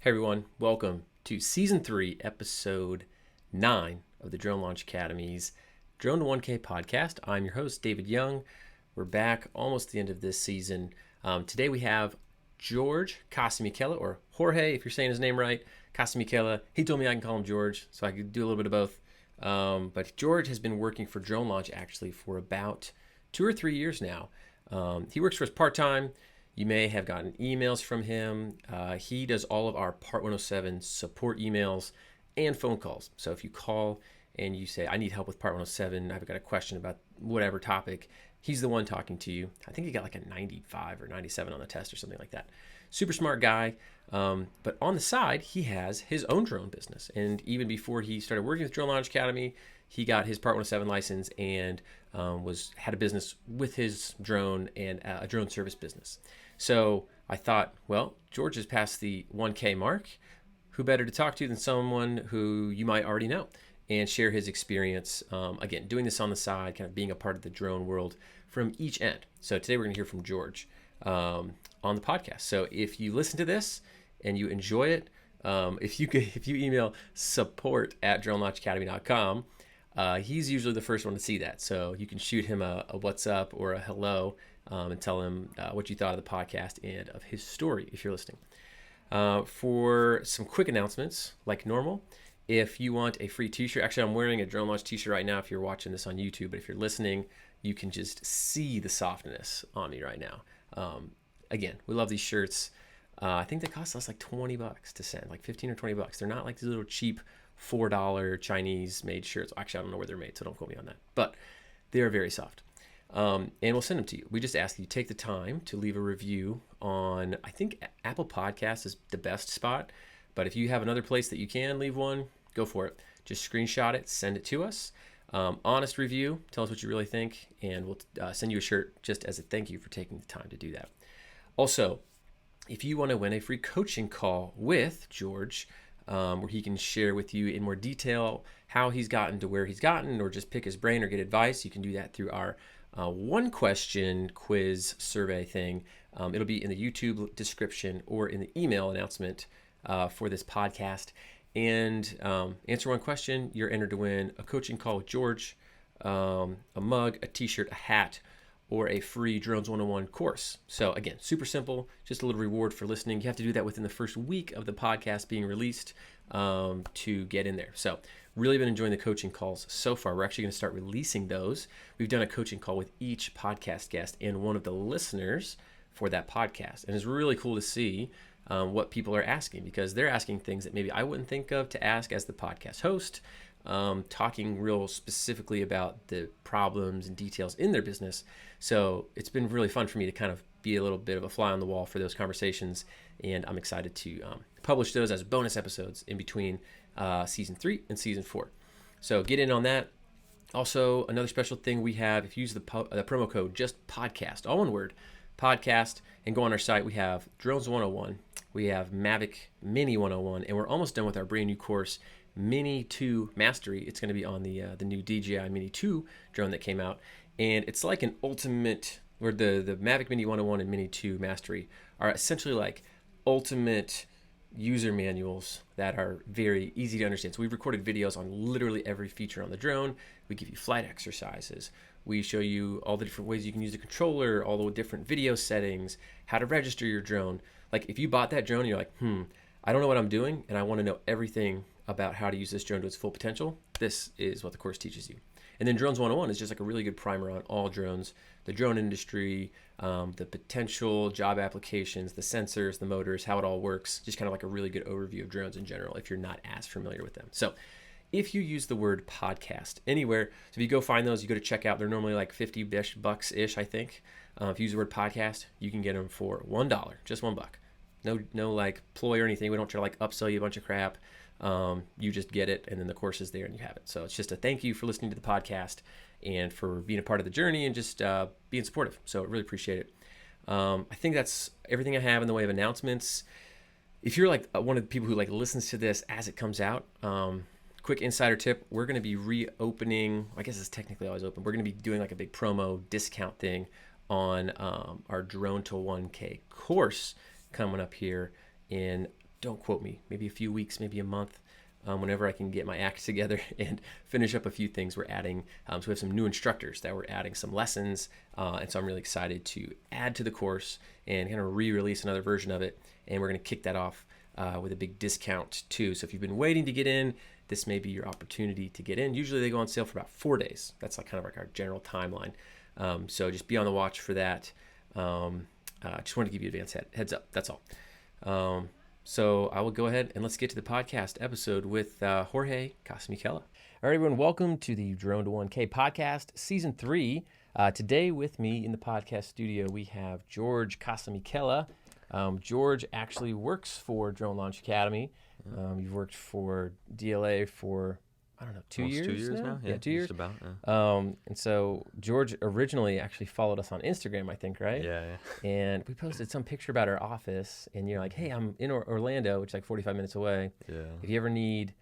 Hey everyone, welcome to Season 3, Episode 9 of the Drone Launch Academy's Drone to 1K podcast. I'm your host, David Young. We're back almost at the end of this season. Today we have Jorge Casamiquela, or Jorge, if you're saying his name right, Casamiquela. He told me I can call him George, so I could do a little bit of both. But George has been working for Drone Launch actually for about 2 or 3 years now. He works for us part-time. You may have gotten emails from him. He does all of our Part 107 support emails and phone calls. So if you call and you say, I need help with Part 107, I've got a question about whatever topic, he's the one talking to you. I think he got like a 95 or 97 on the test or something like that. Super smart guy. But on the side, he has his own drone business. And even before he started working with Drone Launch Academy, he got his Part 107 license and had a business with his drone and a drone service business. So I thought, well, George has passed the 1K mark. Who better to talk to than someone who you might already know and share his experience, again, doing this on the side, kind of being a part of the drone world from each end. So today we're going to hear from George on the podcast. So if you listen to this and you enjoy it, if you email support@dronelaunchacademy.com, he's usually the first one to see that. So you can shoot him a what's up or a hello and tell him what you thought of the podcast and of his story if you're listening. For some quick announcements, like normal, if you want a free t-shirt, actually I'm wearing a Drone Launch t-shirt right now if you're watching this on YouTube, but if you're listening, you can just see the softness on me right now. Again, we love these shirts. I think they cost us like $20 to send, like 15 or $20. They're not like these little cheap $4 Chinese made shirts. Actually, I don't know where they're made, so don't quote me on that. But they are very soft. And we'll send them to you. We just ask that you take the time to leave a review on, I think Apple Podcasts is the best spot. But if you have another place that you can leave one, go for it. Just screenshot it, send it to us. Honest review, tell us what you really think, and we'll send you a shirt just as a thank you for taking the time to do that. Also, if you want to win a free coaching call with George, where he can share with you in more detail how he's gotten to where he's gotten, or just pick his brain or get advice, you can do that through our one question quiz survey thing. It'll be in the YouTube description or in the email announcement for this podcast. And answer one question, you're entered to win a coaching call with George, a mug, a t-shirt, a hat, or a free Drones 101 course. So again, super simple, just a little reward for listening. You have to do that within the first week of the podcast being released to get in there. So really been enjoying the coaching calls so far. We're actually going to start releasing those. We've done a coaching call with each podcast guest and one of the listeners for that podcast. And it's really cool to see what people are asking, because they're asking things that maybe I wouldn't think of to ask as the podcast host, talking real specifically about the problems and details in their business. So it's been really fun for me to kind of be a little bit of a fly on the wall for those conversations, and I'm excited to publish those as bonus episodes in between Season 3 and Season 4. So get in on that. Also, another special thing we have, if you use the promo code just podcast, all one word, podcast, and go on our site, we have Drones 101, we have Mavic Mini 101, and we're almost done with our brand new course, Mini 2 Mastery. It's going to be on the new DJI Mini 2 drone that came out, and it's like an ultimate, where the Mavic Mini 101 and Mini 2 Mastery are essentially like ultimate user manuals that are very easy to understand. So we've recorded videos on literally every feature on the drone. We give you flight exercises. We show you all the different ways you can use the controller, all the different video settings, how to register your drone. Like if you bought that drone and you're like, I don't know what I'm doing, and I want to know everything about how to use this drone to its full potential, this is what the course teaches you. And then Drones 101 is just like a really good primer on all drones, the drone industry, the potential job applications, the sensors, the motors, how it all works, just kind of like a really good overview of drones in general if you're not as familiar with them. So if you use the word podcast anywhere, so if you go find those, you go to checkout, they're normally like $50-ish, I think. If you use the word podcast, you can get them for $1, just $1. No like ploy or anything. We don't try to like upsell you a bunch of crap. You just get it, and then the course is there and you have it. So it's just a thank you for listening to the podcast and for being a part of the journey and just being supportive. So I really appreciate it. I think that's everything I have in the way of announcements. If you're like one of the people who like listens to this as it comes out, quick insider tip, we're going to be reopening, I guess it's technically always open, we're going to be doing like a big promo discount thing on our Drone to 1K course coming up here in don't quote me, maybe a few weeks, maybe a month, whenever I can get my act together and finish up a few things. We're adding, so we have some new instructors that we're adding some lessons, and so I'm really excited to add to the course and kind of re-release another version of it, and we're going to kick that off with a big discount too. So if you've been waiting to get in, this may be your opportunity to get in. Usually they go on sale for about 4 days. That's like kind of like our general timeline. So just be on the watch for that. Just wanted to give you advance heads up. That's all. So I will go ahead and let's get to the podcast episode with Jorge Casamiquela. All right, everyone, welcome to the Drone to 1K podcast, season 3. Today with me in the podcast studio, we have Jorge Casamiquela. George actually works for Drone Launch Academy. You've worked for DLA for, I don't know, 2 years? 2 years now? Yeah, 2 years. Just about, yeah. And so George originally actually followed us on Instagram, I think, right? Yeah. And we posted some picture about our office, and you're like, hey, I'm in Orlando, which is like 45 minutes away. Yeah. If you ever need,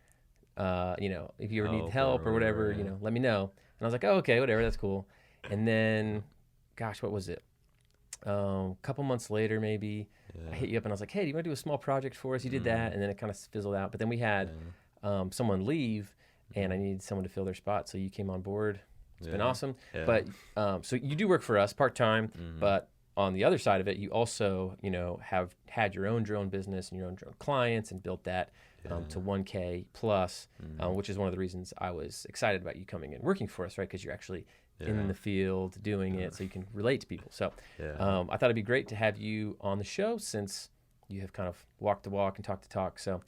if you ever need help or whatever, let me know. And I was like, oh, okay, whatever, that's cool. And then, gosh, what was it? A couple months later, maybe, I hit you up and I was like, hey, do you want to do a small project for us? You did that, and then it kind of fizzled out. But then we had someone leave, and I needed someone to fill their spot, so you came on board. It's been awesome. Yeah. But so you do work for us part-time, but on the other side of it, you also, have had your own drone business and your own drone clients and built that to 1K plus, which is one of the reasons I was excited about you coming and working for us, right? Because you're actually in the field doing it, so you can relate to people. So I thought it'd be great to have you on the show since you have kind of walked the walk and talked the talk. So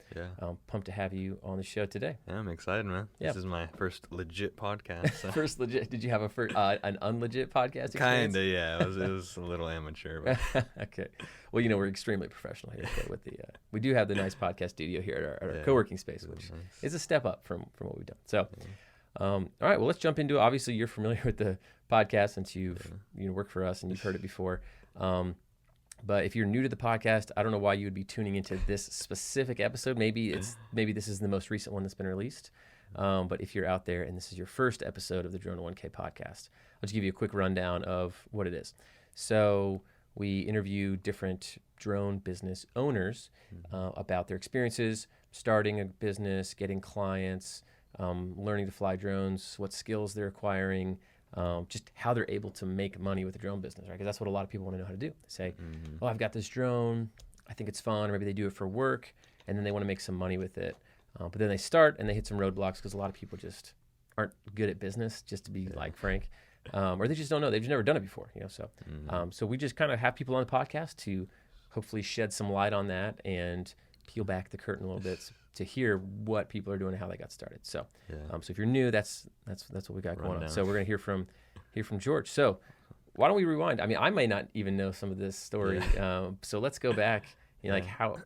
pumped to have you on the show today. Yeah, I'm excited, man. This is my first legit podcast. So. First legit. Did you have an unlegit podcast experience? Kinda, yeah. It was a little amateur. But. Okay. Well, we're extremely professional here. With the we do have the nice podcast studio here at our co-working space, which is a step up from what we've done. So, all right. Well, let's jump into it. Obviously, you're familiar with the podcast since you've worked for us and you've heard it before. But if you're new to the podcast, I don't know why you would be tuning into this specific episode. Maybe this is the most recent one that's been released. But if you're out there and this is your first episode of the Drone to 1K podcast, I'll just give you a quick rundown of what it is. So we interview different drone business owners about their experiences, starting a business, getting clients, learning to fly drones, what skills they're acquiring, just how they're able to make money with the drone business, right? Because that's what a lot of people want to know how to do. They say, oh, I've got this drone, I think it's fun, or maybe they do it for work, and then they want to make some money with it. But then they start and they hit some roadblocks because a lot of people just aren't good at business, just to be like frank, or they just don't know. They've just never done it before, So we just kind of have people on the podcast to hopefully shed some light on that and peel back the curtain a little bit to hear what people are doing and how they got started. So, so if you're new, that's what we got going on. So we're gonna hear from George. So why don't we rewind? I mean, I may not even know some of this story. So let's go back.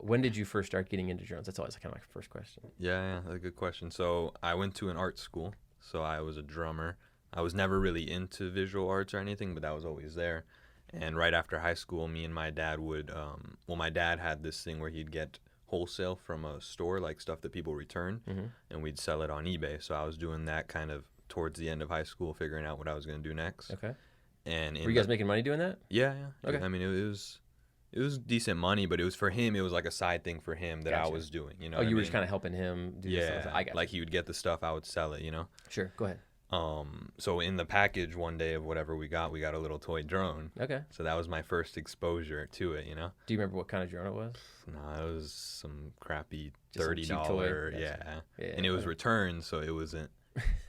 When did you first start getting into drones? That's always kind of my first question. Yeah, that's a good question. So I went to an art school. So I was a drummer. I was never really into visual arts or anything, but that was always there. And right after high school, me and my dad would, my dad had this thing where he'd get wholesale from a store, like stuff that people return, and we'd sell it on eBay. So I was doing that kind of towards the end of high school, figuring out what I was going to do next. Okay. And were you guys making money doing that? Yeah. Okay. I mean, it was decent money, but it was for him. It was like a side thing for him that I was doing. You know? You were just kind of helping him do this stuff. I got like he would get the stuff, I would sell it. Sure. Go ahead. So in the package one day of whatever we got a little toy drone. Okay. So that was my first exposure to it, Do you remember what kind of drone it was? No, it was some crappy $30. Yeah. And it was returned, so it wasn't,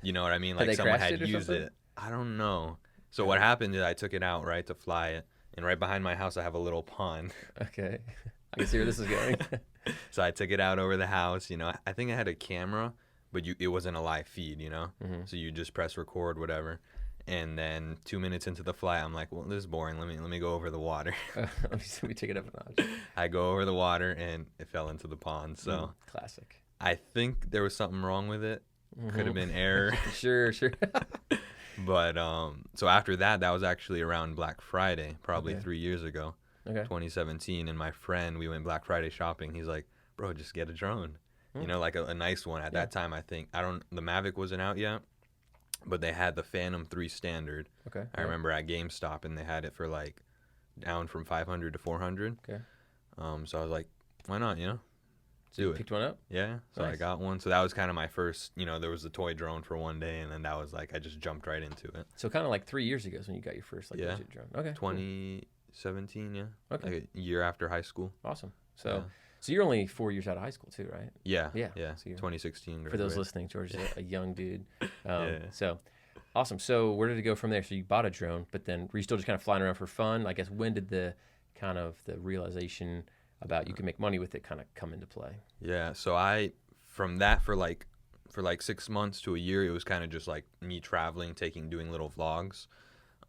you know what I mean? Like someone had used it. I don't know. So what happened is I took it out, right, to fly it. And right behind my house, I have a little pond. Okay. I can see where this is going. So I took it out over the house, I think I had a camera, but it wasn't a live feed, So you just press record, whatever. And then 2 minutes into the flight, I'm like, well, this is boring. Let me go over the water. Let me take it up a notch. I go over the water, and it fell into the pond. So classic. I think there was something wrong with it. Could have been error. Sure. But so after that was actually around Black Friday, probably 3 years ago, 2017. And my friend, we went Black Friday shopping. He's like, bro, just get a drone. Like a nice one. At that time, I think, the Mavic wasn't out yet, but they had the Phantom 3 standard. Okay. I remember at GameStop, and they had it for down from 500 to 400. Okay. So I was like, why not, So you picked one up? Yeah, so I Nice. got one. So that was kind of my first, there was the toy drone for one day, and then that was like, I just jumped right into it. So kind of like 3 years ago is when you got your first like legit drone. Okay. Cool. 2017, yeah. Okay. Like a year after high school. Awesome. So you're only 4 years out of high school too, right? Yeah. Yeah. Yeah. So 2016. for those listening, George is a young dude. Yeah. So awesome. So where did it go from there? So you bought a drone, but then were you still just kind of flying around for fun? I guess when did the realization about you can make money with it kind of come into play? Yeah. So from that for like 6 months to a year, it was kind of just like me traveling, doing little vlogs.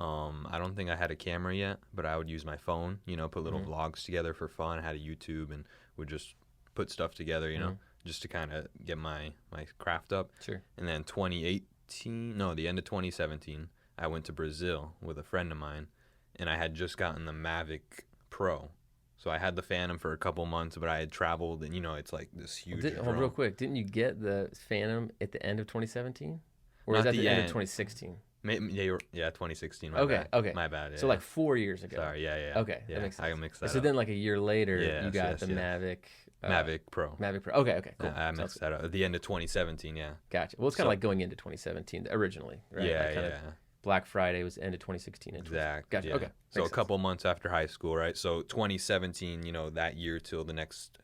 I don't think I had a camera yet, but I would use my phone, put little vlogs together for fun. I had a YouTube and would just put stuff together, just to kind of get my craft up. Sure. And then the end of 2017, I went to Brazil with a friend of mine, and I had just gotten the Mavic Pro. So I had the Phantom for a couple months, but I had traveled, and it's like this huge drone. Real quick, didn't you get the Phantom at the end of 2017? Or Not is that the the end of end. 2016? Yeah, 2016. My Okay, bad. okay. My bad. Yeah. So like 4 years ago. Sorry, yeah. Okay, Yeah, that makes sense. I mixed that So up. then like a year later, you got yes, the Mavic. Mavic Pro. Mavic Pro. Okay, cool. I mixed that up. At the end of 2017, yeah. Gotcha. Well, it's kind of like going into 2017 originally, right? Yeah, Like kinda Black Friday was end of 2016. Exactly. Gotcha. Yeah. Okay. So Makes a couple months after high school, right? So 2017, that year till the next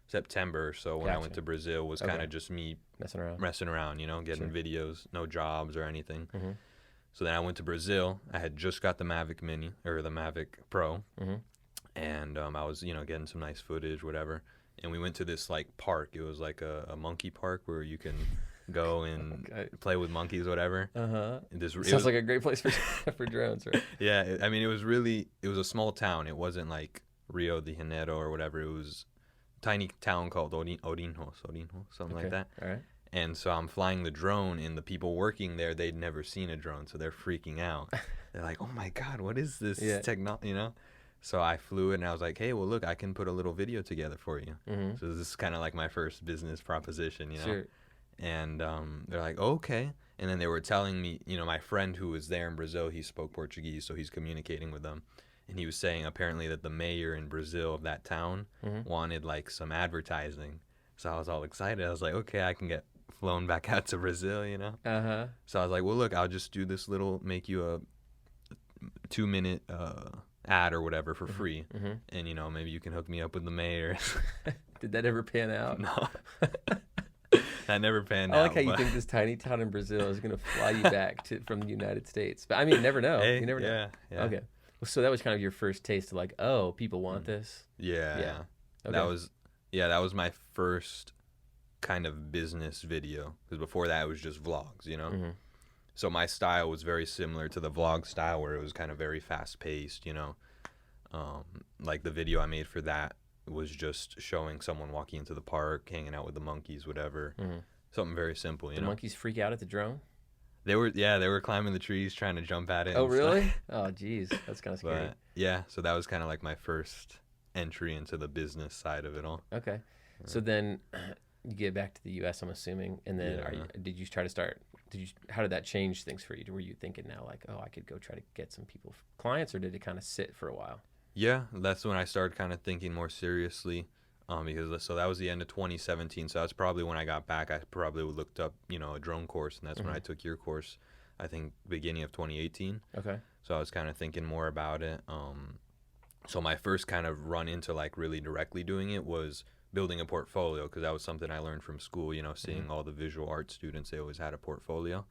September or so when I went to Brazil was kind of just me messing around, getting videos, no jobs or anything. Mm-hmm. So then I went to Brazil. I had just got the Mavic Mini or the Mavic Pro, and I was, getting some nice footage, whatever. And we went to this like park. It was like a monkey park where you can go and play with monkeys, whatever. Sounds like a great place for drones, right? Yeah, I mean, it was a small town. It wasn't like Rio de Janeiro or whatever. It was a tiny town called Ourinhos, something like that. All right. And so I'm flying the drone, and the people working there, they'd never seen a drone, so they're freaking out. They're like, "Oh my God, what is this technology?" So I flew it, and I was like, "Hey, well, look, I can put a little video together for you." Mm-hmm. So this is kind of like my first business proposition, Sure. And they're like, "Okay." And then they were telling me, my friend who was there in Brazil, he spoke Portuguese, so he's communicating with them. And he was saying apparently that the mayor in Brazil of that town wanted like some advertising. So I was all excited. I was like, okay, I can get flown back out to Brazil, So I was like, well, look, I'll just do this make you a 2-minute ad or whatever for free. And, maybe you can hook me up with the mayor. Did that ever pan out? No. That never panned out. I like how you think this tiny town in Brazil is going to fly you back from the United States. But I mean, you never know. Hey, you never know. Yeah. Okay. So that was kind of your first taste of like, oh, people want this? Yeah. Okay. That was my first kind of business video, because before that it was just vlogs, So my style was very similar to the vlog style, where it was kind of very fast paced, like the video I made for that was just showing someone walking into the park, hanging out with the monkeys, whatever. Something very simple, The monkeys freak out at the drone? They were climbing the trees trying to jump at it. Oh, really? Oh, geez. That's kind of scary. But, yeah, so that was kind of like my first entry into the business side of it all. Okay. So then you get back to the U.S., I'm assuming, and then did you try to start? How did that change things for you? Were you thinking now like, oh, I could go try to get some clients, or did it kind of sit for a while? Yeah, that's when I started kind of thinking more seriously, because that was the end of 2017. So that's probably when I got back. I probably looked up, a drone course, and that's when I took your course. I think beginning of 2018. Okay. So I was kind of thinking more about it. So my first kind of run into like really directly doing it was building a portfolio, because that was something I learned from school, seeing all the visual art students, they always had a portfolio.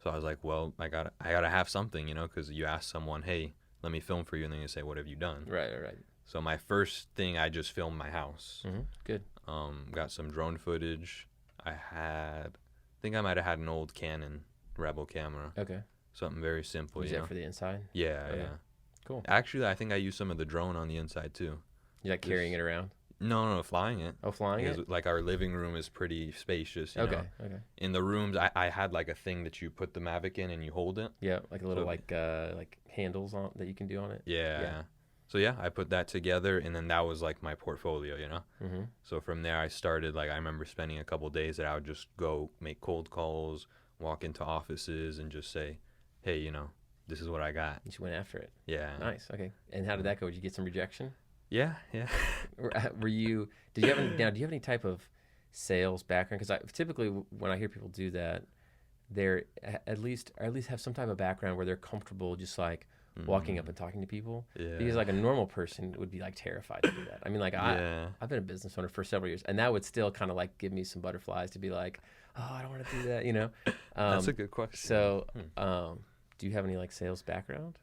So I was like, well, I gotta have something, because you ask someone, hey, let me film for you, and then you say, what have you done? Right. So my first thing, I just filmed my house. Good. Got some drone footage. I think I might have had an old Canon Rebel camera. Okay. Something very simple. Was that for the inside? Yeah, Okay. yeah. Cool. Actually, I think I used some of the drone on the inside too. You like carrying it around? No, flying it. Oh, flying Because, it? like, our living room is pretty spacious, you know? Okay. In the rooms, I had like a thing that you put the Mavic in and you hold it. Yeah, like a little like handles on that you can do on it. Yeah. So yeah, I put that together, and then that was like my portfolio, Mm-hmm. So from there, I started, like, I remember spending a couple days that I would just go make cold calls, walk into offices, and just say, hey, this is what I got. You just went after it. Yeah. Nice. Okay. And how did that go? Did you get some rejection? Yeah, yeah. Were you? Did you have any, now? Do you have any type of sales background? Because I typically when I hear people do that, they're at least have some type of background where they're comfortable just like walking up and talking to people. Because Yeah. like a normal person would be like terrified to do that. I mean, like Yeah. I've been a business owner for several years, and that would still kind of like give me some butterflies to be like, oh, I don't want to do that, you know. That's a good question. So, do you have any like sales background?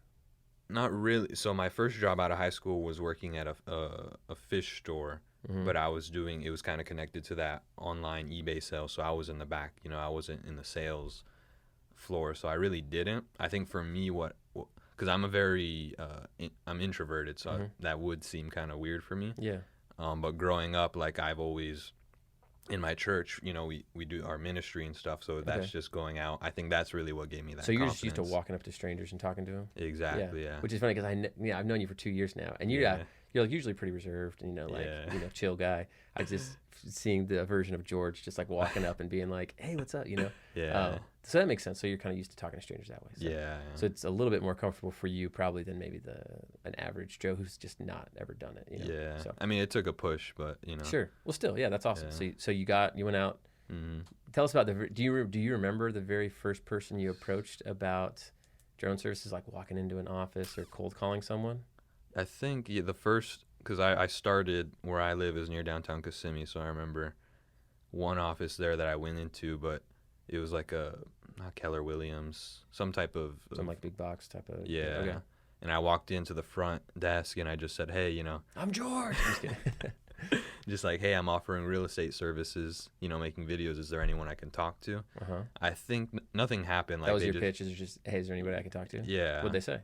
Not really. So my first job out of high school was working at a fish store, but I was doing it was kind of connected to that online eBay sale. So I was in the back. I wasn't in the sales floor. So I really didn't. I think for me, because I'm a very I'm introverted, so that would seem kind of weird for me. Yeah. But growing up, like I've always in my church, we do our ministry and stuff. So that's just going out. I think that's really what gave me that. So you're just used to confidence. walking up to strangers and talking to them. Exactly. Yeah. Which is funny because I've known you for 2 years now, and you're like usually pretty reserved and chill guy. I just seeing the version of George just like walking up and being like, hey, what's up, Yeah. So that makes sense. So you're kind of used to talking to strangers that way. So. Yeah. So it's a little bit more comfortable for you probably than maybe an average Joe who's just not ever done it. Yeah. So. I mean, it took a push, but Sure. Well, still, yeah, that's awesome. Yeah. So you went out. Mm-hmm. Tell us about do you remember the very first person you approached about drone services, like walking into an office or cold calling someone? I think the first, because I started where I live is near downtown Kissimmee, so I remember one office there that I went into, but it was like not Keller Williams, some type of some like big box type of. Yeah. Okay. And I walked into the front desk and I just said, hey, I'm George. I'm just kidding. just like, hey, I'm offering real estate services, making videos. Is there anyone I can talk to? I think nothing happened. That was your pitch. Is just, hey, is there anybody I can talk to? Yeah. What'd they say?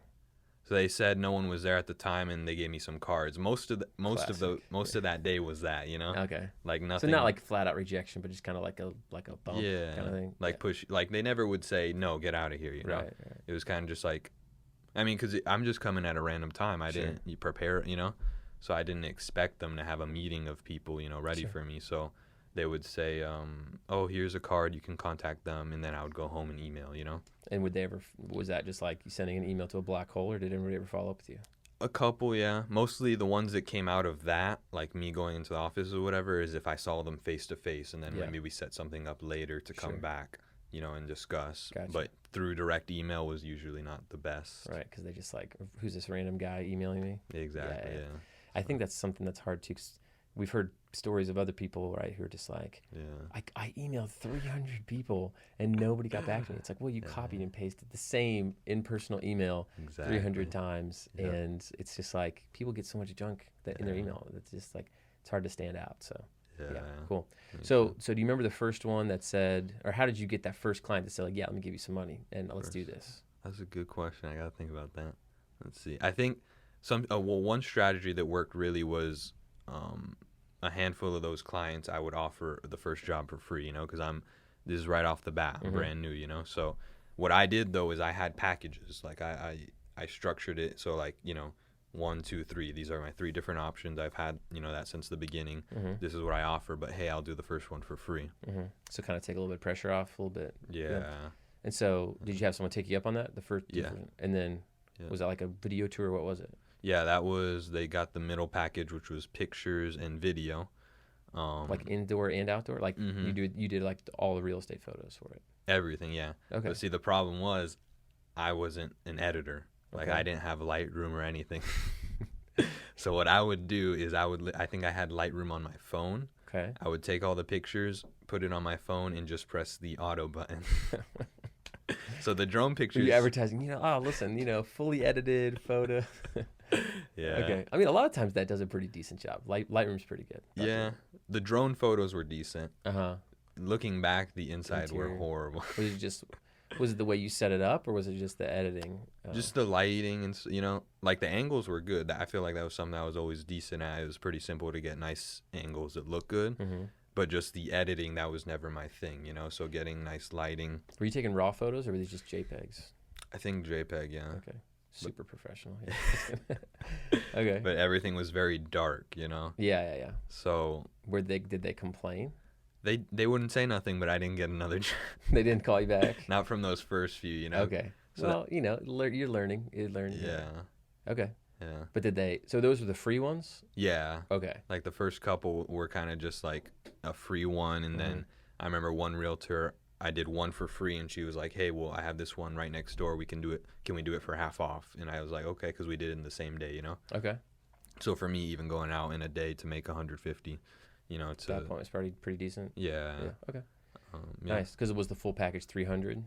So they said no one was there at the time, and they gave me some cards. Most of that day was that, Okay. like nothing. So not like flat out rejection, but just kind of like a bump kind of thing. Like push. Like they never would say no, get out of here. Right. It was kind of just like, I mean, because I'm just coming at a random time. I didn't prepare, so I didn't expect them to have a meeting of people, ready for me. So they would say, oh, here's a card, you can contact them, and then I would go home and email, And was that just like you sending an email to a black hole, or did anybody ever follow up with you? A couple, yeah. Mostly the ones that came out of that, like me going into the office or whatever, is if I saw them face to face, and then maybe we set something up later to come back, and discuss. Gotcha. But through direct email was usually not the best. Right, because they just like, who's this random guy emailing me? Exactly, yeah. I think that's something that's hard too, 'cause we've heard stories of other people, right, who are just like, I emailed 300 people and nobody got back to me. It's like, well, you copied and pasted the same impersonal email 300 times, and it's just like people get so much junk in their email. It's just like it's hard to stand out. So cool. So do you remember the first one that said, or how did you get that first client to say like, yeah, let me give you some money and let's do this? That's a good question. I gotta think about that. Let's see. I think one strategy that worked really was a handful of those clients I would offer the first job for free, because this is right off the bat, I'm brand new, So what I did though is I had packages. Like I structured it so like, 1, 2, 3. These are my 3 different options. I've had, that since the beginning. This is what I offer, but hey, I'll do the first one for free. So kind of take a little bit of pressure off, a little bit. Yeah. And so did you have someone take you up on that? The first? Yeah. And then was that like a video tour? What was it? Yeah, they got the middle package, which was pictures and video. Like indoor and outdoor? Like you did like all the real estate photos for it? Everything, yeah. Okay. But see, the problem was I wasn't an editor. Like I didn't have Lightroom or anything. So what I would do is I think I had Lightroom on my phone. Okay. I would take all the pictures, put it on my phone, and just press the auto button. So the drone pictures. Were you advertising, listen, fully edited photo. Yeah. Okay. I mean, a lot of times that does a pretty decent job. Lightroom's pretty good. Yeah. The drone photos were decent. Looking back, the inside were horrible. Was it the way you set it up, or was it just the editing? Just the lighting and, like the angles were good. I feel like that was something I was always decent at. It was pretty simple to get nice angles that look good. But just the editing, that was never my thing, so getting nice lighting. Were you taking raw photos, or were these just JPEGs? I think JPEG, yeah. Okay. Super professional. Yeah. Okay. But everything was very dark, Yeah. So did they complain? They wouldn't say nothing, but I didn't get another job. They didn't call you back? Not from those first few, Okay. So you're learning. Yeah. Okay. Yeah. But so those were the free ones? Yeah. Okay. Like the first couple were kind of just like a free one, and then I remember one realtor, I did one for free, and she was like, "Hey, well, I have this one right next door. We can do it. Can we do it for half off?" And I was like, "Okay," because we did it in the same day, Okay. So for me, even going out in a day to make 150, at that point, it's probably pretty decent. Yeah. Okay. Yeah. Nice, because it was the full package 300.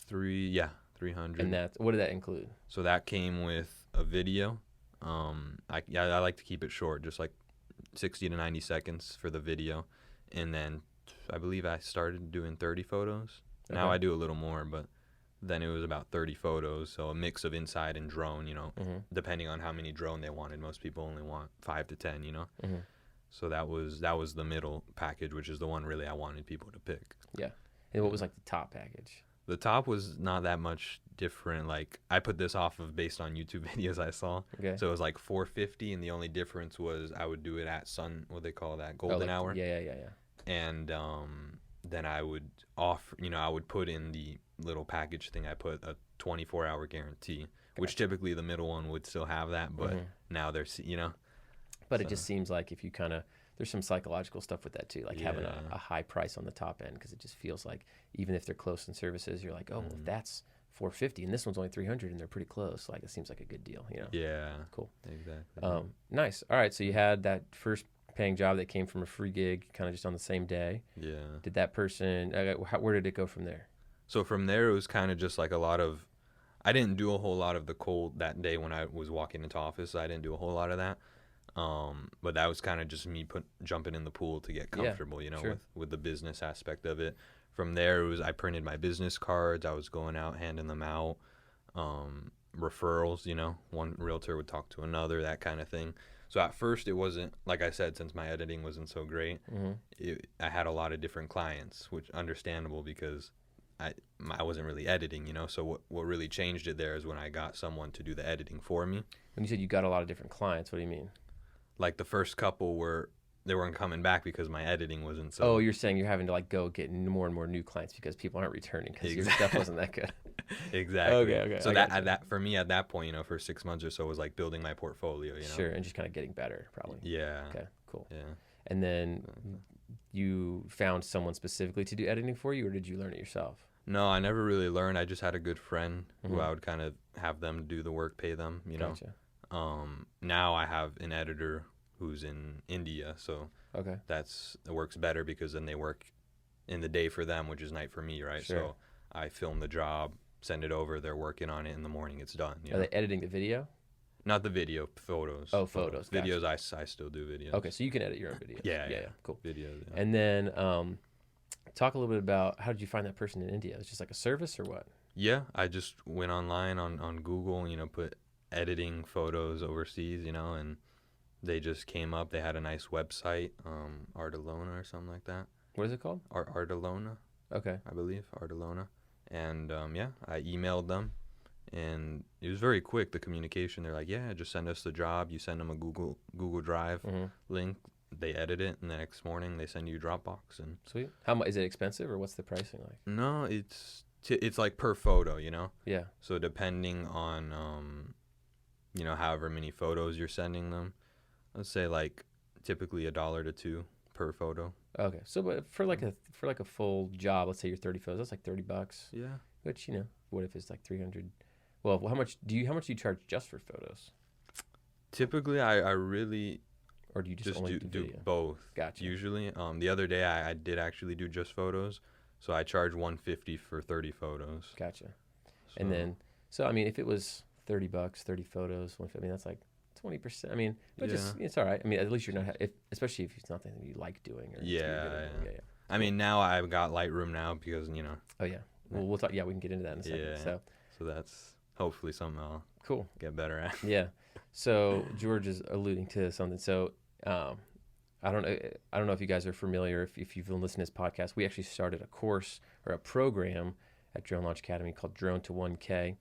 300. And what did that include? So that came with a video. I like to keep it short, just like 60 to 90 seconds for the video, and then I believe I started doing 30 photos. Okay. Now I do a little more, but then it was about 30 photos, so a mix of inside and drone, depending on how many drone they wanted. Most people only want 5 to 10, So that was the middle package, which is the one really I wanted people to pick. Yeah. And what was like the top package? The top was not that much different. Like, I put this off of based on YouTube videos I saw. Okay. So it was like $450, and the only difference was I would do it at what they call that, golden hour. Yeah. And then I would offer, I would put in the little package thing. I put a 24-hour guarantee, which typically the middle one would still have that, but now there's, But it just seems like if you kind of, there's some psychological stuff with that too, like having a high price on the top end, because it just feels like even if they're close in services, you're like, oh, well, that's $450 and this one's only $300 and they're pretty close. Like, it seems like a good deal, Yeah. Cool. Exactly. Nice. All right. So you had that first paying job that came from a free gig, kind of just on the same day. Yeah. Did that person? Where did it go from there? So from there, it was kind of just like I didn't do a whole lot of the cold that day when I was walking into office. I didn't do a whole lot of that. But that was kind of just me jumping in the pool to get comfortable, sure. with the business aspect of it. From there, I printed my business cards. I was going out, handing them out, referrals, one realtor would talk to another, that kind of thing. So at first it wasn't, like I said, since my editing wasn't so great, I had a lot of different clients, which understandable because I wasn't really editing, So what really changed it there is when I got someone to do the editing for me. When you said you got a lot of different clients, what do you mean? Like the first couple they weren't coming back because my editing wasn't so. Oh, you're saying you're having to like go get more and more new clients because people aren't returning because your stuff wasn't that good. Exactly. Okay. So that for me at that point, for 6 months or so was like building my portfolio. Sure, and just kind of getting better, probably. Yeah. Okay. Cool. Yeah. And then you found someone specifically to do editing for you, or did you learn it yourself? No, I never really learned. I just had a good friend who I would kind of have them do the work, pay them. Gotcha. Now I have an editor who's in India, so it works better because then they work in the day for them, which is night for me, right? Sure. So I film the job, send it over, they're working on it in the morning, it's done. Are they editing the video? Not the video, photos. Oh, photos. Gotcha. Videos, I still do videos. Okay, so you can edit your own videos. Yeah. Cool. Videos. Yeah. And then talk a little bit about how did you find that person in India? It's just like a service or what? Yeah, I just went online on Google, put editing photos overseas, and they just came up. They had a nice website, Artelona or something like that. What is it called? Artelona. Okay. I believe Artelona. And I emailed them, and it was very quick, the communication. They're like, yeah, just send us the job. You send them a Google Drive link. They edit it, and the next morning they send you Dropbox. And sweet. How much is it expensive, or what's the pricing like? No, it's like per photo, Yeah. So depending on however many photos you're sending them, let's say like typically $1 to $2 per photo. Okay, so but for like a full job, let's say you're 30 photos, that's like $30. Yeah. Which what if it's like 300? Well, how much do you charge just for photos? Typically, I really. Or do you just only do both? Gotcha. Usually, the other day I did actually do just photos, so I charge $150 for 30 photos. Gotcha. And then, so I mean, if it was $30, 30 photos, that's like 20%. I mean, but just it's all right. I mean, at least you're not, especially if it's not something you like doing. Or yeah. I mean, now I've got Lightroom now because Oh yeah. Well, we'll talk. Yeah, we can get into that in a second. Yeah. So that's hopefully something I'll get better at. Yeah. So George is alluding to something. So I don't know if you guys are familiar. If you've been listening to this podcast, we actually started a course or a program at Drone Launch Academy called Drone to 1K.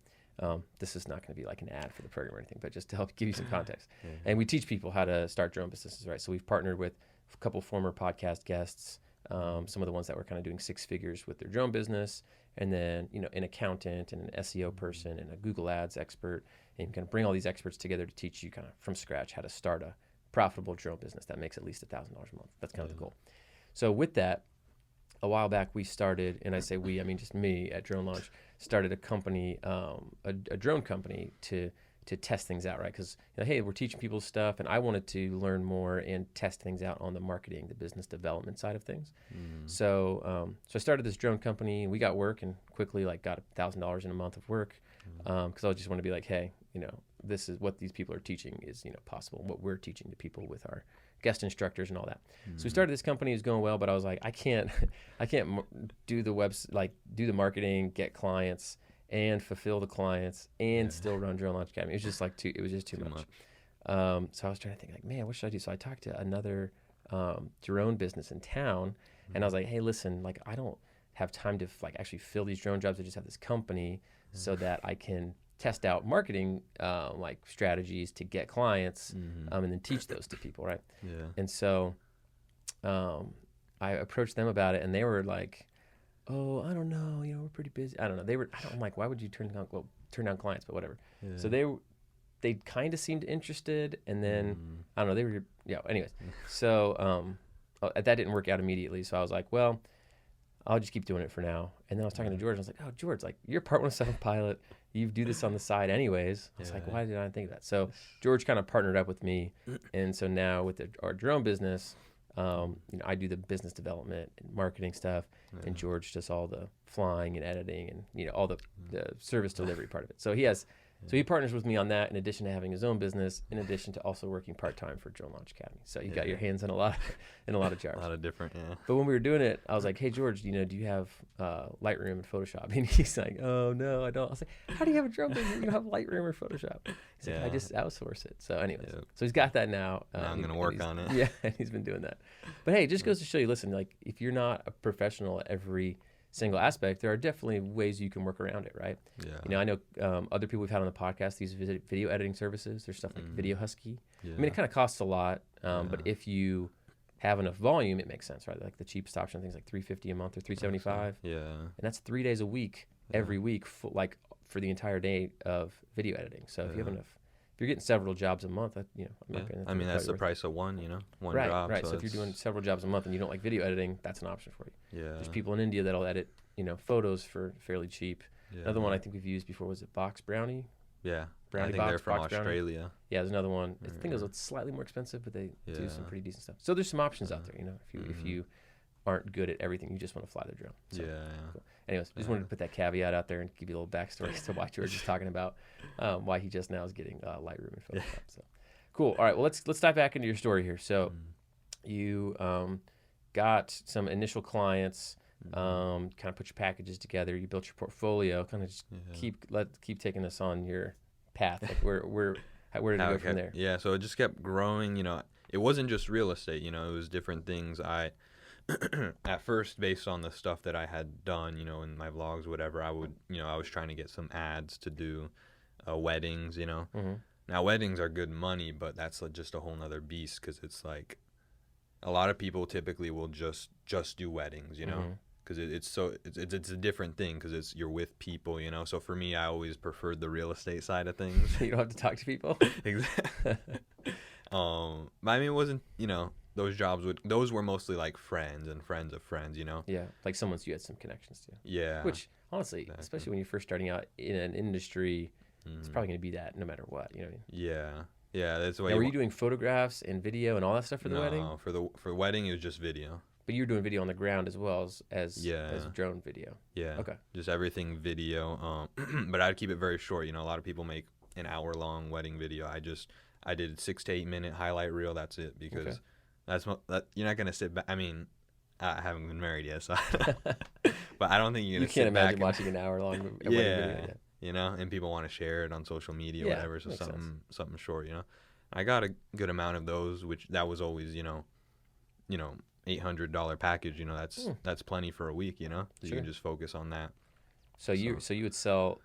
This is not going to be like an ad for the program or anything, but just to help give you some context. And we teach people how to start drone businesses, right? So we've partnered with a couple former podcast guests, some of the ones that were kind of doing 6 figures with their drone business, and then an accountant and an SEO person and a Google Ads expert. and you kind of bring all these experts together to teach you kind of from scratch how to start a profitable drone business that makes at least $1,000 a month. That's kind of the goal. So with that, a while back we started, and I say we, I mean just me at Drone Launch, started a company, a drone company to test things out, right? Because hey, we're teaching people stuff, and I wanted to learn more and test things out on the marketing, the business development side of things. So I started this drone company, and we got work, and quickly like got $1,000 in a month of work, because I just want to be like, hey, this is what these people are teaching is possible, what we're teaching to people with our guest instructors and all that. So we started this company. It was going well, but I was like, I can't do the do the marketing, get clients, and fulfill the clients, and still run Drone Launch Academy. It was just it was just too much. So I was trying to think like, man, what should I do? So I talked to another drone business in town, and I was like, hey, listen, like I don't have time to actually fill these drone jobs. I just have this company so that I can test out marketing strategies to get clients, and then teach those to people, right? Yeah. And so I approached them about it, and they were like, oh, I don't know, we're pretty busy. I don't know. I'm like, why would you turn down clients? But whatever. Yeah. So they kind of seemed interested, and then I don't know. They were anyways. So that didn't work out immediately. So I was like, well, I'll just keep doing it for now. And then I was talking to George. I was like, oh, George, like you're Part 107 pilot. You do this on the side anyways. I was like, why did I think of that? So George kind of partnered up with me, and so now with our drone business, I do the business development and marketing stuff, and George does all the flying and editing and all the service delivery part of it. So he partners with me on that, in addition to having his own business, in addition to also working part-time for Drone Launch Academy. So you got your hands in a lot of jars. A lot of different, But when we were doing it, I was like, hey, George, do you have Lightroom and Photoshop? And he's like, oh, no, I don't. I was like, how do you have a drone business? You don't have Lightroom or Photoshop? He's like, I just outsource it. So anyways, so he's got that now. Now I'm going to work on it. Yeah, and he's been doing that. But hey, it just goes to show you, listen, like if you're not a professional at every single aspect, there are definitely ways you can work around it, right? Yeah. I know other people we've had on the podcast, these video editing services, there's stuff like Video Husky. Yeah. I mean, it kind of costs a lot, but if you have enough volume, it makes sense, right? Like the cheapest option, things like $350 a month or $375. Yeah. And that's 3 days a week, every week, for the entire day of video editing. So if you have enough, if you're getting several jobs a month, I mean, that's the price of one job. Right. So if you're doing several jobs a month and you don't like video editing, that's an option for you. Yeah. There's people in India that'll edit, photos for fairly cheap. Yeah. Another one I think we've used before, was it Box Brownie? Yeah. Brownie I think Box, they're from Box Australia. Brownie. Yeah, there's another one. I think it was slightly more expensive, but they do some pretty decent stuff. So there's some options out there, if you aren't good at everything, you just want to fly the drone. So, cool. Anyways, just wanted to put that caveat out there and give you a little backstory as to why George is talking about why he just now is getting Lightroom and Photoshop. So cool. All right, well let's dive back into your story here. So you got some initial clients, kind of put your packages together, you built your portfolio, kind of just keep taking us on your path. Like where did it go from there? Yeah, so it just kept growing. It wasn't just real estate. It was different things. I at first, based on the stuff that I had done, in my vlogs, whatever, I would, I was trying to get some ads to do weddings, Now, weddings are good money, but that's just a whole nother beast, because it's like a lot of people typically will just do weddings, because it's a different thing, because you're with people, So for me, I always preferred the real estate side of things. You don't have to talk to people. Exactly. But I mean, it wasn't, those were mostly like friends and friends of friends, Yeah, like someone you had some connections to. Yeah. Which, honestly, especially when you're first starting out in an industry, it's probably going to be that no matter what, you know what I mean? Yeah. Yeah, that's the way. Now, were you doing photographs and video and all that stuff for the wedding? No, for wedding, it was just video. But you were doing video on the ground as well as drone video. Yeah. Okay. Just everything video. But I'd keep it very short. A lot of people make an hour-long wedding video. I did 6 to 8 minute highlight reel. That's it, because you're not gonna sit back. I mean, I haven't been married yet, so but I don't think you're gonna. You can't imagine watching an hour-long wedding video. And people want to share it on social media, whatever. So something short, I got a good amount of those, which that was always, $800 package. That's plenty for a week. So you can just focus on that. So you would sell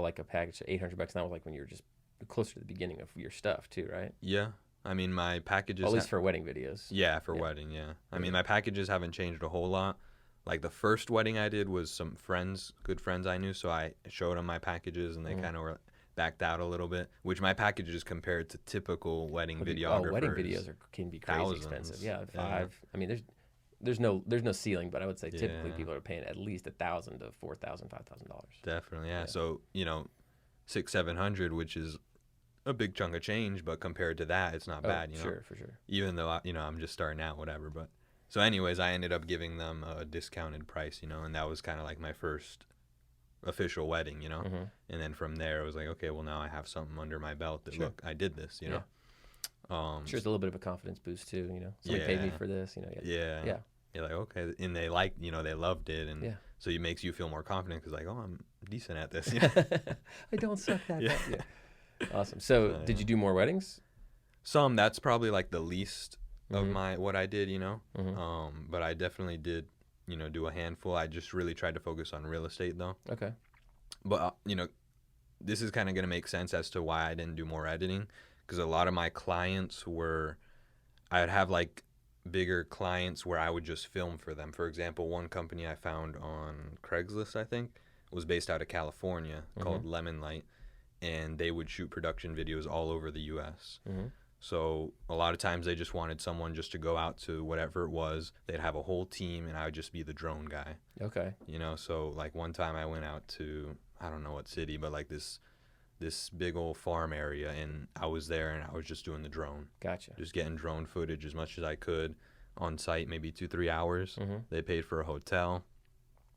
like a package at $800, and that was like when you were just closer to the beginning of your stuff too, right? Yeah. I mean, my packages... At least for wedding videos. Yeah, for wedding, yeah. I mean, my packages haven't changed a whole lot. Like, the first wedding I did was some friends, good friends I knew, so I showed them my packages, and they kind of were... backed out a little bit, which my packages compared to typical wedding videographers. Oh, wedding videos can be crazy thousands. expensive. Yeah, I mean, there's no ceiling, but I would say typically Yeah. people are paying at least $1,000 to $4,000, $5,000. Definitely, yeah. So, you know, 600-700, which is a big chunk of change, but compared to that, it's not bad, you know. Sure, for sure. Even though I'm just starting out, whatever. But so, anyways, I ended up giving them a discounted price, you know, and that was kind of like my first official wedding, you know. Mm-hmm. And then from there, it was like, okay, well, now I have something under my belt that look, I did this, you know. Sure, it's a little bit of a confidence boost too, you know. Somebody paid me for this, you know. Yeah. You're like, okay, and they liked, you know, they loved it, and so it makes you feel more confident because, like, oh, I'm decent at this. You know? I don't suck that bad. Yeah. Awesome. So, did you do more weddings? Some. That's probably like the least of what I did, you know. Mm-hmm. But I definitely did, you know, do a handful. I just really tried to focus on real estate though. Okay. But you know, this is kind of gonna make sense as to why I didn't do more editing, because a lot of my clients I'd have like bigger clients where I would just film for them. For example, one company I found on Craigslist, I think, was based out of California, called Lemon Light, and they would shoot production videos all over the U.S. So a lot of times they just wanted someone just to go out to whatever it was. They'd have a whole team, and I would just be the drone guy. Okay. You know, so like one time I went out to, I don't know what city, but like this big old farm area, and I was there and I was just doing the drone. Gotcha. Just getting drone footage as much as I could on site, maybe 2-3 hours. They paid for a hotel.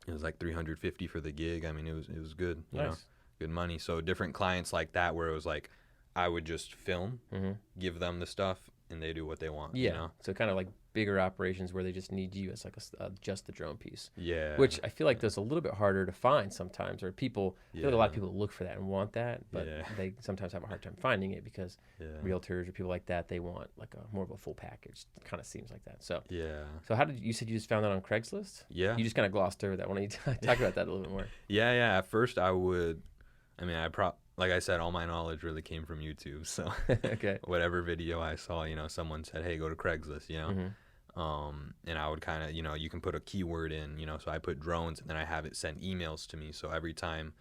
It was like $350 for the gig. I mean, it was good, you know, good money. So different clients like that, where it was like I would just film, give them the stuff, and they do what they want. Yeah. You know? So kind of like bigger operations where they just need you as like just the drone piece. Yeah. Which I feel like that's a little bit harder to find sometimes, or people, I feel like a lot of people look for that and want that, but they sometimes have a hard time finding it because realtors or people like that, they want like more of a full package. It kind of seems like that. So So how did you said you just found that on Craigslist? Yeah. You just kind of glossed over that. Why don't you talk about that a little bit more? Yeah. At first like I said, all my knowledge really came from YouTube. So Okay. whatever video I saw, you know, someone said, hey, go to Craigslist, you know. And I would kind of, you know, you can put a keyword in, you know, so I put drones, and then I have it send emails to me. So every time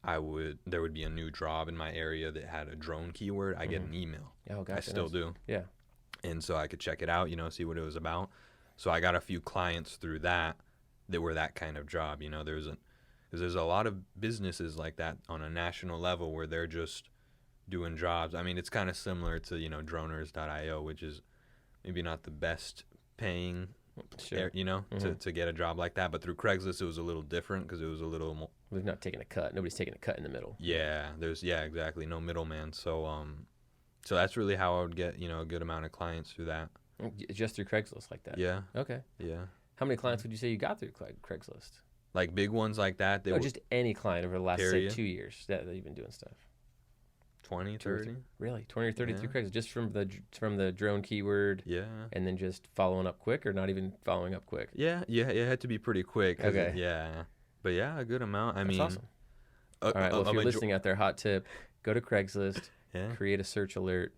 there would be a new job in my area that had a drone keyword, I get an email. Oh, gotcha. I still do. Yeah. And so I could check it out, you know, see what it was about. So I got a few clients through that were that kind of job, you know. Because there's a lot of businesses like that on a national level where they're just doing jobs. I mean, it's kind of similar to, you know, droners.io, which is maybe not the best paying, you know, to get a job like that. But through Craigslist, it was a little different because it was a little more. We've not taken a cut. Nobody's taking a cut in the middle. Yeah, exactly. No middleman. So that's really how I would get, you know, a good amount of clients through that. Just through Craigslist like that? Yeah. Okay. Yeah. How many clients would you say you got through Craigslist? Like big ones like that? Just any client over the last, say, 2 years that you've been doing stuff. 20, 30. Really? 20 or 30 through Craigslist? Just from the drone keyword? Yeah. And then just following up quick, or not even following up quick? Yeah, it had to be pretty quick. Okay. But yeah, a good amount. That's awesome. All right, well, if you're listening out there, hot tip, go to Craigslist, create a search alert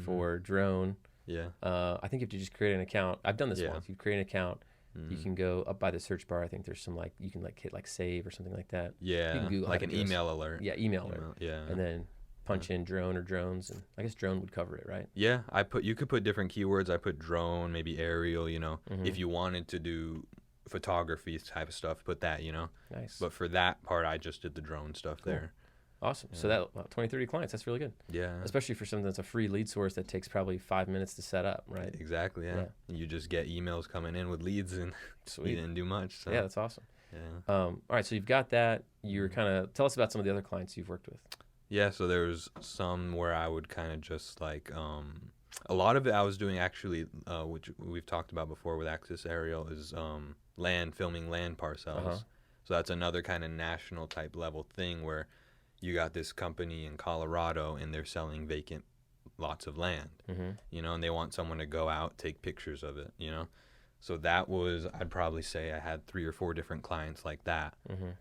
for drone. Yeah. I think you have to just create an account. I've done this once. You create an account. You can go up by the search bar. I think there's some you can hit save or something like that. Yeah. You can Google like an email alert. Yeah, email alert. Yeah. And then punch in drone or drones, and I guess drone would cover it, right? Yeah, you could put different keywords. I put drone, maybe aerial, you know. If you wanted to do photography type of stuff, put that, you know. Nice. But for that part, I just did the drone stuff there. Awesome. Yeah. So that 20, 30 clients, that's really good. Yeah. Especially for something that's a free lead source that takes probably 5 minutes to set up, right? Exactly, yeah. You just get emails coming in with leads, and Sweet. You didn't do much. So. Yeah, that's awesome. Yeah. All right, so you've got that. You're tell us about some of the other clients you've worked with. Yeah, so there's some where I would kind of just a lot of it I was doing actually, which we've talked about before with Axis Aerial, is filming land parcels. So that's another kind of national type level thing where you got this company in Colorado and they're selling vacant lots of land, you know, and they want someone to go out, take pictures of it, you know. So that was, I'd probably say I had 3 or 4 different clients like that,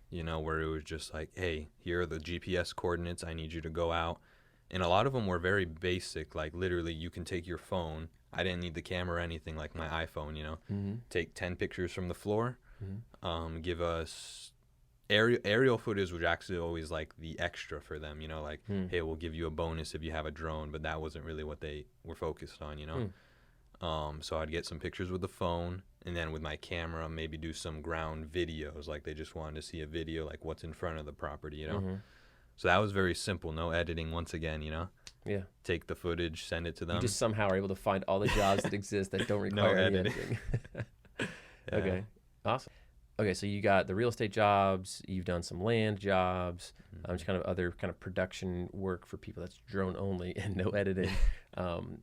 you know, where it was just like, hey, here are the GPS coordinates. I need you to go out. And a lot of them were very basic, like literally you can take your phone. I didn't need the camera or anything like my iPhone, you know. Take 10 pictures from the floor, give us aerial footage was actually always like the extra for them, you know, like, hey, we'll give you a bonus if you have a drone, but that wasn't really what they were focused on, you know. So I'd get some pictures with the phone, and then with my camera maybe do some ground videos, like they just wanted to see a video like what's in front of the property, you know. So that was very simple, no editing once again, you know. Yeah. Take the footage, send it to them. You just somehow are able to find all the jobs that exist that don't require any editing. Yeah. Okay, awesome. Okay, so you got the real estate jobs, you've done some land jobs, just kind of other kind of production work for people that's drone only and no editing.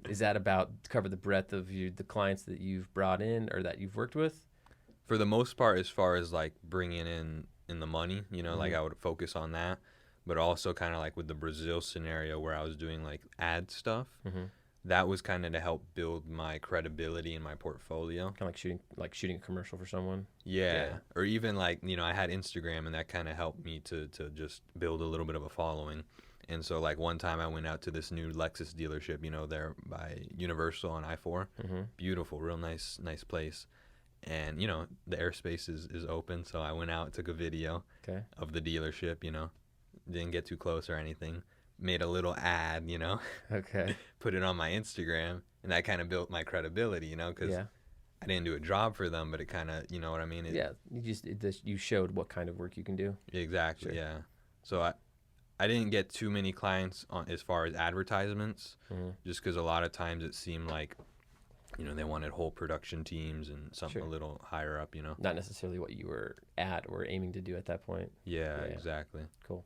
Is that about cover the breadth of the clients that you've brought in or that you've worked with? For the most part, as far as like bringing in the money, you know, like I would focus on that, but also kind of like with the Brazil scenario where I was doing like ad stuff. That was kind of to help build my credibility in my portfolio. Kind of like shooting a commercial for someone. Yeah. Or even like, you know, I had Instagram, and that kind of helped me to just build a little bit of a following. And so like one time I went out to this new Lexus dealership, you know, there by Universal on I-4. Beautiful, real nice place. And, you know, the airspace is open. So I went out, took a video of the dealership, you know, didn't get too close or anything. Made a little ad, you know, put it on my Instagram, and that kind of built my credibility, you know, because I didn't do a job for them, but it kind of, you know what I mean? You showed what kind of work you can do. Exactly, yeah. So I didn't get too many clients as far as advertisements, just because a lot of times it seemed like, you know, they wanted whole production teams and something a little higher up, you know. Not necessarily what you were at or aiming to do at that point. Yeah, exactly. Cool.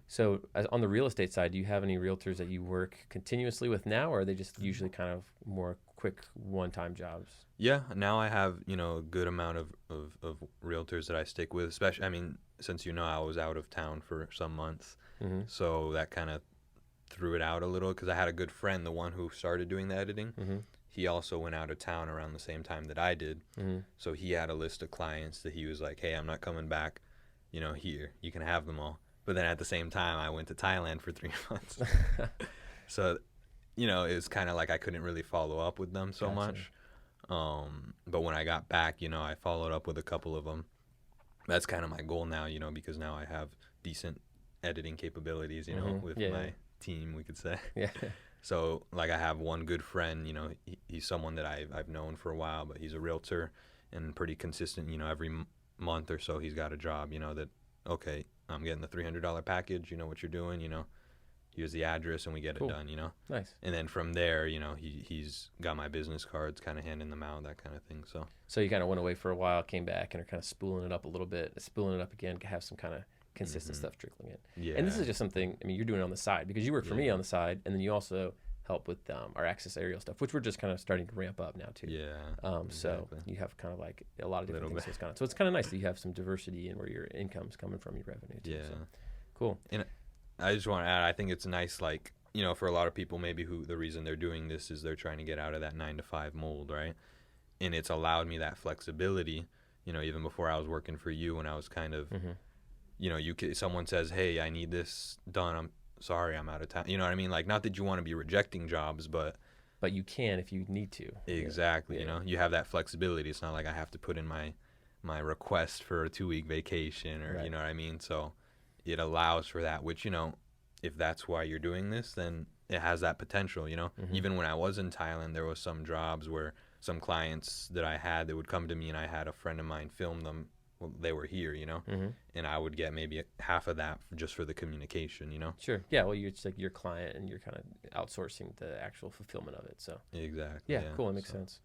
So on the real estate side, do you have any realtors that you work continuously with now, or are they just usually kind of more quick one-time jobs? Yeah, now I have, you know, a good amount of realtors that I stick with, especially, I mean, since, you know, I was out of town for some months, so that kind of threw it out a little, because I had a good friend, the one who started doing the editing. He also went out of town around the same time that I did. So he had a list of clients that he was like, hey, I'm not coming back, you know, here, you can have them all. But then at the same time, I went to Thailand for 3 months. So, you know, it was kind of like I couldn't really follow up with them so much. But when I got back, you know, I followed up with a couple of them. That's kind of my goal now, you know, because now I have decent editing capabilities, you know, with my team, we could say. So, like, I have one good friend, you know, he's someone that I've known for a while, but he's a realtor and pretty consistent, you know, every month or so he's got a job, you know, that, okay, I'm getting the $300 package, you know what you're doing, you know, here's the address, and we get it done, you know. Nice. And then from there, you know, he's got my business cards, kind of handing them out, that kind of thing. So you kind of went away for a while, came back, and are kind of spooling it up a little bit, spooling it up again, have some kind of consistent stuff trickling in. Yeah. And this is just something, I mean, you're doing it on the side, because you work for me on the side, and then you also help with our access aerial stuff, which we're just kind of starting to ramp up now too. Exactly. So you have kind of like a lot of different things. So it's kind of nice that you have some diversity in where your income's coming from, your revenue too. So, cool. And I just want to add, I think it's nice, like, you know, for a lot of people, maybe who the reason they're doing this is they're trying to get out of that 9-to-5 mold, right? And it's allowed me that flexibility, you know, even before I was working for you, when I was kind of, you know, someone says, hey, I need this done, I'm sorry, I'm out of town. You know what I mean? Like, not that you want to be rejecting jobs, but you can if you need to. Exactly. You know, you have that flexibility. It's not like I have to put in my request for a 2-week vacation, or you know what I mean? So it allows for that, which, you know, if that's why you're doing this, then it has that potential, you know. Even when I was in Thailand, there was some jobs where some clients that I had that would come to me, and I had a friend of mine film them. Well, they were here, you know, and I would get maybe half of that just for the communication, you know. Sure. Yeah. Well, it's like your client, and you're kind of outsourcing the actual fulfillment of it. So exactly. Yeah. Cool. That makes sense.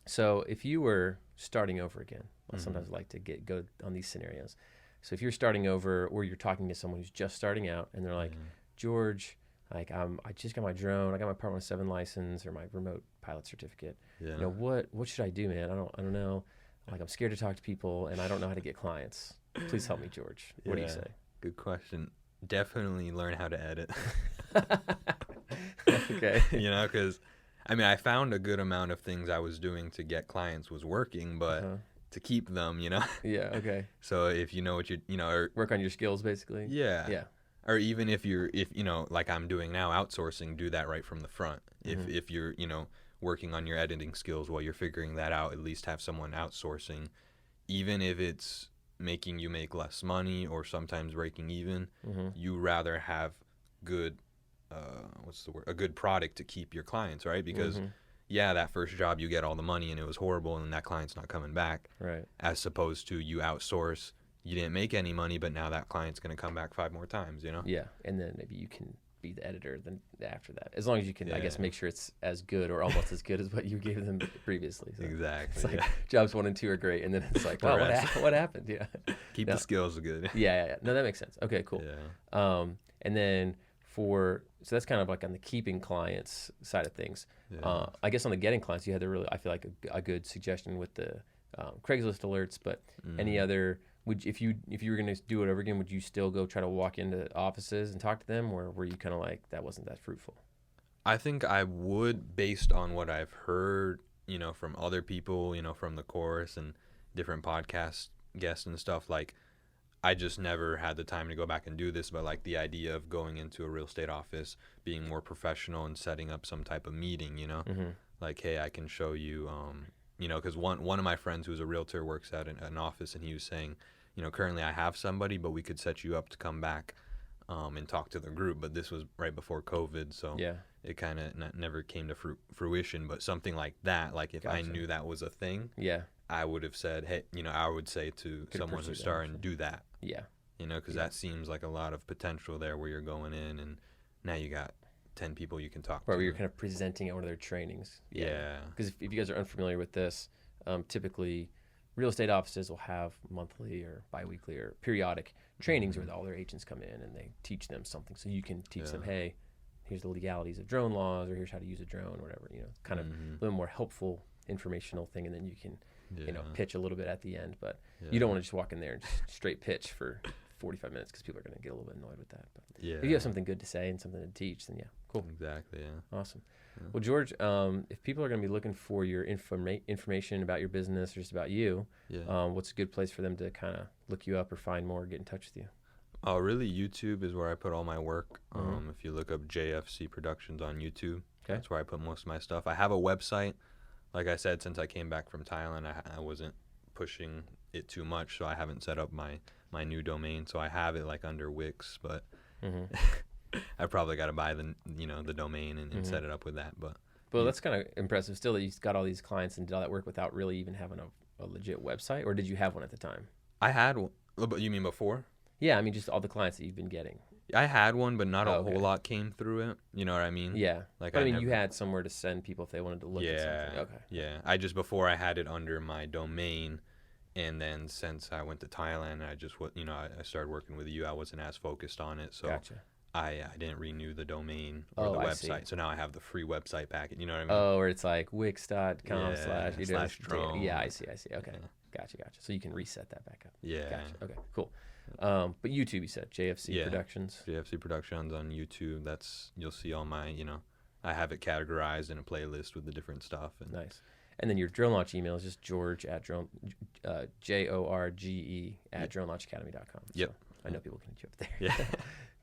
So if you were starting over again, I sometimes like to go on these scenarios. So if you're starting over, or you're talking to someone who's just starting out, and they're like, George, like I just got my drone, I got my Part 107 license or my remote pilot certificate. You know, what should I do, man? I don't know. Like, I'm scared to talk to people, and I don't know how to get clients. Please help me, George. What do you say? Good question. Definitely learn how to edit. Okay. You know, because, I mean, I found a good amount of things I was doing to get clients was working, but to keep them, you know? Yeah, okay. So if you know what you know, or work on your skills, basically? Yeah. Or even if you know, like I'm doing now, outsourcing, do that right from the front. If you're, you know, working on your editing skills while you're figuring that out, at least have someone outsourcing, even if it's making you make less money or sometimes breaking even, Mm-hmm. you rather have good, a good product to keep your clients, right? Because Mm-hmm. yeah, that first job you get all the money and it was horrible and that client's not coming back. Right. As opposed to you outsource, you didn't make any money, but now that client's going to come back 5 more times, you know? Yeah, and then maybe you can be the editor then after that, as long as you can, I guess, Yeah. make sure it's as good or almost as good as what you gave them previously. So Exactly. it's like Yeah. jobs 1 and 2 are great, and then it's like, The wow, rest. what happened? Yeah. Keep No. the skills good. Yeah. No, that makes sense. Okay, cool. Yeah. And then so that's kind of like on the keeping clients side of things. Yeah. I guess on the getting clients, you had I feel like a good suggestion with the Craigslist alerts, but any other, if you were going to do it over again, would you still go try to walk into offices and talk to them, or were you kind of like, that wasn't that fruitful? I think I would, based on what I've heard, from other people, from the course and different podcast guests and stuff. Like, I just never had the time to go back and do this, but like the idea of going into a real estate office, being more professional and setting up some type of meeting, Mm-hmm. like, hey, I can show you, because one of my friends who's a realtor works at an office, and he was saying, currently I have somebody, but we could set you up to come back and talk to the group. But this was right before COVID, so Yeah. it kind of never came to fruition. But something like that, like if I Gotcha. knew that was a thing, Yeah. I would have said, hey, I would say to Could someone pursue who's that starting, option. do that, Yeah. because Yeah. that seems like a lot of potential there where you're going in and now you got 10 people you can talk Where to. you're kind of presenting at one of their trainings. Yeah. Because if you guys are unfamiliar with this, typically real estate offices will have monthly or biweekly or periodic trainings where all their agents come in and they teach them something. So you can teach them, hey, here's the legalities of drone laws, or here's how to use a drone, or whatever, kind of a little more helpful informational thing. And then you can, pitch a little bit at the end. But you don't want to just walk in there and just straight pitch for 45 minutes because people are going to get a little bit annoyed with that. But if you have something good to say and something to teach, then cool. Exactly, yeah. Awesome. Yeah. Well, George, if people are going to be looking for your information about your business or just about you, what's a good place for them to kind of look you up or find more, get in touch with you? Oh, really? YouTube is where I put all my work. If you look up JFC Productions on YouTube, that's where I put most of my stuff. I have a website. Like I said, since I came back from Thailand, I wasn't pushing it too much, so I haven't set up my new domain. So I have it like under Wix, but I probably got to buy the domain and set it up with that. But that's kind of impressive still that you got all these clients and did all that work without really even having a legit website. Or did you have one at the time? I had one. But you mean before? Yeah, I mean just all the clients that you've been getting. I had one, but not a whole lot came through it. You know what I mean? Yeah. Like, but you had somewhere to send people if they wanted to look at something. Okay. Yeah. I just, before I had it under my domain, and then since I went to Thailand, I just, I started working with you. I wasn't as focused on it, so Gotcha. I didn't renew the domain or the website. So now I have the free website packet. You know what I mean? Oh, where it's like wix.com / drone. Yeah, I see. Okay. Yeah. Gotcha. So you can reset that back up. Yeah. Gotcha. Okay, cool. But YouTube, you said JFC Productions. JFC Productions on YouTube. You'll see all my, I have it categorized in a playlist with the different stuff. And nice. And then your drone launch email is just George at drone, JORGE at dronelaunchacademy.com. Yep. So I know people can hit you up there. Yeah.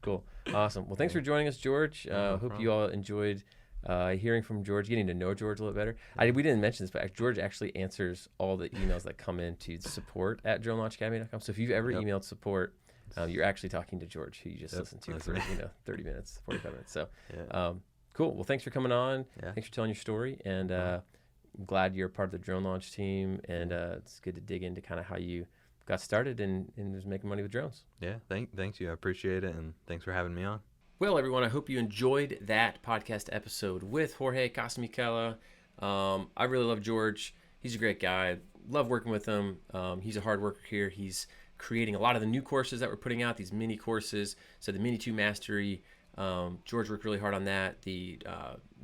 Cool. Awesome. Well, thanks for joining us, George. Hope you all enjoyed hearing from George, getting to know George a little better. We didn't mention this, but George actually answers all the emails that come in to support at dronelaunchacademy.com. So if you've ever emailed support, you're actually talking to George, who you just listened to for 30 minutes, 45 minutes. So cool. Well, thanks for coming on. Yeah. Thanks for telling your story. And I'm glad you're part of the drone launch team. And it's good to dig into kind of how you got started and was making money with drones. Yeah, thanks you. I appreciate it. And thanks for having me on. Well, everyone, I hope you enjoyed that podcast episode with Jorge Casamiquela. I really love George. He's a great guy. Love working with him. He's a hard worker here. He's creating a lot of the new courses that we're putting out, these mini courses. So the Mini 2 Mastery, George worked really hard on that. The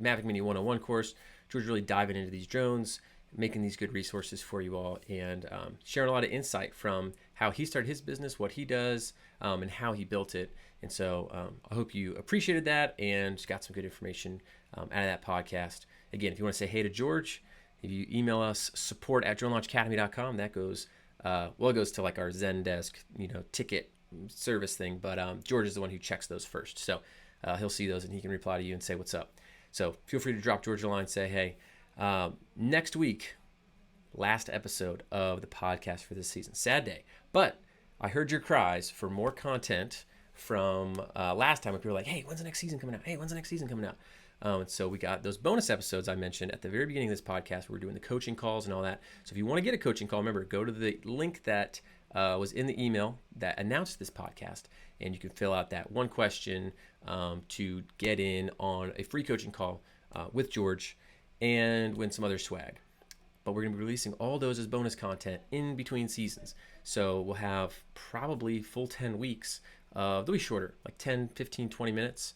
Mavic Mini 101 course, George really diving into these drones, making these good resources for you all, and sharing a lot of insight from how he started his business, what he does, and how he built it. And so I hope you appreciated that and got some good information out of that podcast. Again, if you want to say hey to George, if you email us support at dronelaunchacademy.com, that goes, it goes to like our Zendesk, ticket service thing. But George is the one who checks those first. So he'll see those and he can reply to you and say what's up. So feel free to drop George a line, say, hey, next week, last episode of the podcast for this season. Sad day. But I heard your cries for more content from last time. People were like, hey, when's the next season coming out? Hey, when's the next season coming out? And so we got those bonus episodes I mentioned at the very beginning of this podcast. We're doing the coaching calls and all that. So if you want to get a coaching call, remember, go to the link that was in the email that announced this podcast, and you can fill out that one question to get in on a free coaching call with George and win some other swag. But we're going to be releasing all those as bonus content in between seasons. So we'll have probably full 10 weeks. They'll be shorter, like 10, 15, 20 minutes.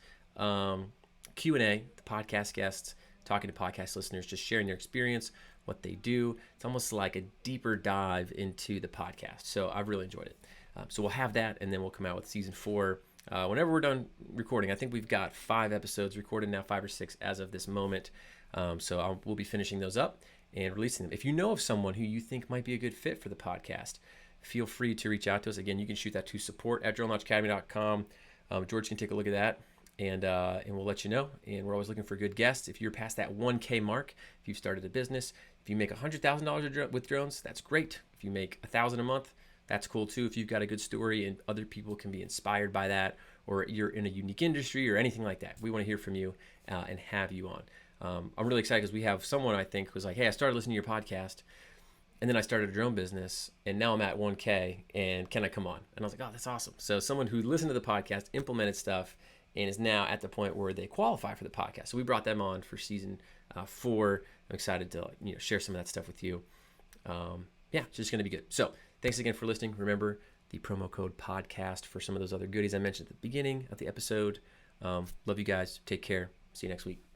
Q&A, the podcast guests, talking to podcast listeners, just sharing their experience, what they do. It's almost like a deeper dive into the podcast. So I've really enjoyed it. So we'll have that, and then we'll come out with season 4 whenever we're done recording. I think we've got 5 episodes recorded now, 5 or 6 as of this moment. So we'll be finishing those up and releasing them. If you know of someone who you think might be a good fit for the podcast, feel free to reach out to us. Again, you can shoot that to support@journalnotchacademy.com. George can take a look at that, and we'll let you know. And we're always looking for good guests. If you're past that 1K mark, if you've started a business, if you make $100,000 with drones, that's great. If you make $1,000 a month, that's cool too. If you've got a good story and other people can be inspired by that, or you're in a unique industry or anything like that, we want to hear from you and have you on. I'm really excited because we have someone I think who's like, hey, I started listening to your podcast, and then I started a drone business, and now I'm at 1K, and can I come on? And I was like, oh, that's awesome. So someone who listened to the podcast, implemented stuff, and is now at the point where they qualify for the podcast. So we brought them on for season 4. I'm excited to share some of that stuff with you. It's just going to be good. So thanks again for listening. Remember the promo code podcast for some of those other goodies I mentioned at the beginning of the episode. Love you guys. Take care. See you next week.